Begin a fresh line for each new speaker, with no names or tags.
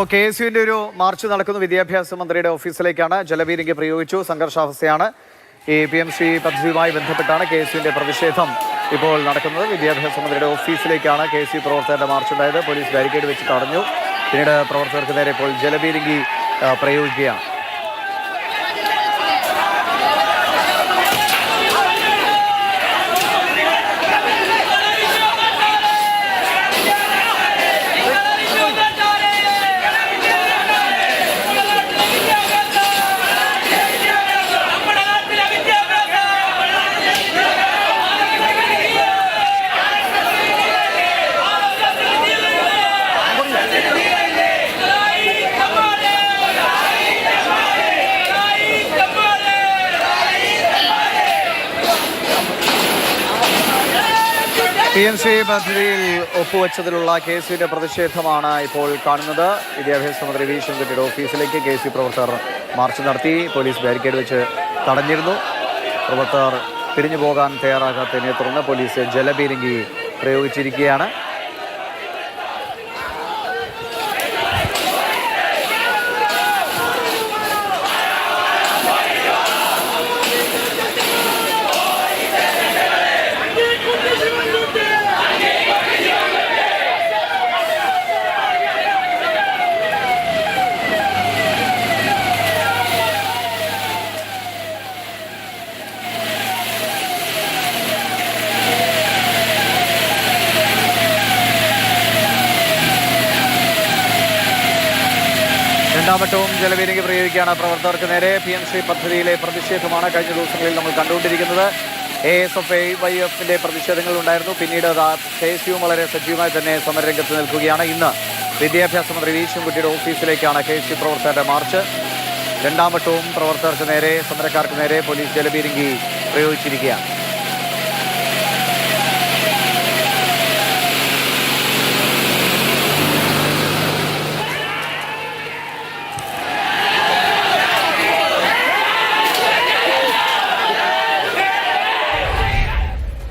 K S യുവിന്റെ ഒരു March നടക്കുന്ന വിദ്യാഭ്യാസ മന്ത്രിയുടെ ഓഫീസിലേക്കാണ്. ജലപീരങ്കി പ്രയോഗിച്ചു. സംഘർഷാവസ്ഥയാണ്. ഈ PMC പദ്ധതിയുമായി ബന്ധപ്പെട്ടാണ് കെ എസ് യുവിന്റെ പ്രതിഷേധം ഇപ്പോൾ നടക്കുന്നത്. വിദ്യാഭ്യാസ മന്ത്രിയുടെ ഓഫീസിലേക്കാണ് KSU പ്രവർത്തകരുടെ മാർച്ച് ഉണ്ടായത്. പോലീസ് ബാരിക്കേഡ് വെച്ച് തടഞ്ഞു. പിന്നീട് പ്രവർത്തകർക്ക് നേരെ ഇപ്പോൾ ജലപീരങ്കി പ്രയോഗിക്കുകയാണ്. PMC പദ്ധതിയിൽ ഒപ്പുവെച്ചതിലുള്ള KSUവിന്റെ പ്രതിഷേധമാണ് ഇപ്പോൾ കാണുന്നത്. വിദ്യാഭ്യാസ മന്ത്രി വി ശിവൻകുട്ടിയുടെ ഓഫീസിലേക്ക് KSU പ്രവർത്തകർ മാർച്ച് നടത്തി. പോലീസ് ബാരിക്കേഡ് വെച്ച് തടഞ്ഞിരുന്നു. പ്രവർത്തകർ പിരിഞ്ഞു പോകാൻ തയ്യാറാകാത്തതിനെ തുടർന്ന് പോലീസ് ജലപീരങ്കി പ്രയോഗിച്ചിരിക്കുകയാണ്. രണ്ടാമറ്റവും ജലപീരങ്കി പ്രയോഗിക്കുകയാണ് പ്രവർത്തകർക്ക് നേരെ. PMC പദ്ധതിയിലെ പ്രതിഷേധമാണ് കഴിഞ്ഞ ദിവസങ്ങളിൽ നമ്മൾ കണ്ടുകൊണ്ടിരിക്കുന്നത്. ASF, YF പ്രതിഷേധങ്ങൾ ഉണ്ടായിരുന്നു. പിന്നീട് KSU വളരെ സജീവമായി തന്നെ സമരരംഗത്ത് നിൽക്കുകയാണ്. ഇന്ന് വിദ്യാഭ്യാസ മന്ത്രി വി ശിവൻകുട്ടിയുടെ ഓഫീസിലേക്കാണ് KSU പ്രവർത്തകരുടെ മാർച്ച്. രണ്ടാമറ്റവും പ്രവർത്തകർക്ക് നേരെ, സമരക്കാർക്ക് നേരെ പോലീസ് ജലപീരങ്കി പ്രയോഗിച്ചിരിക്കുകയാണ്.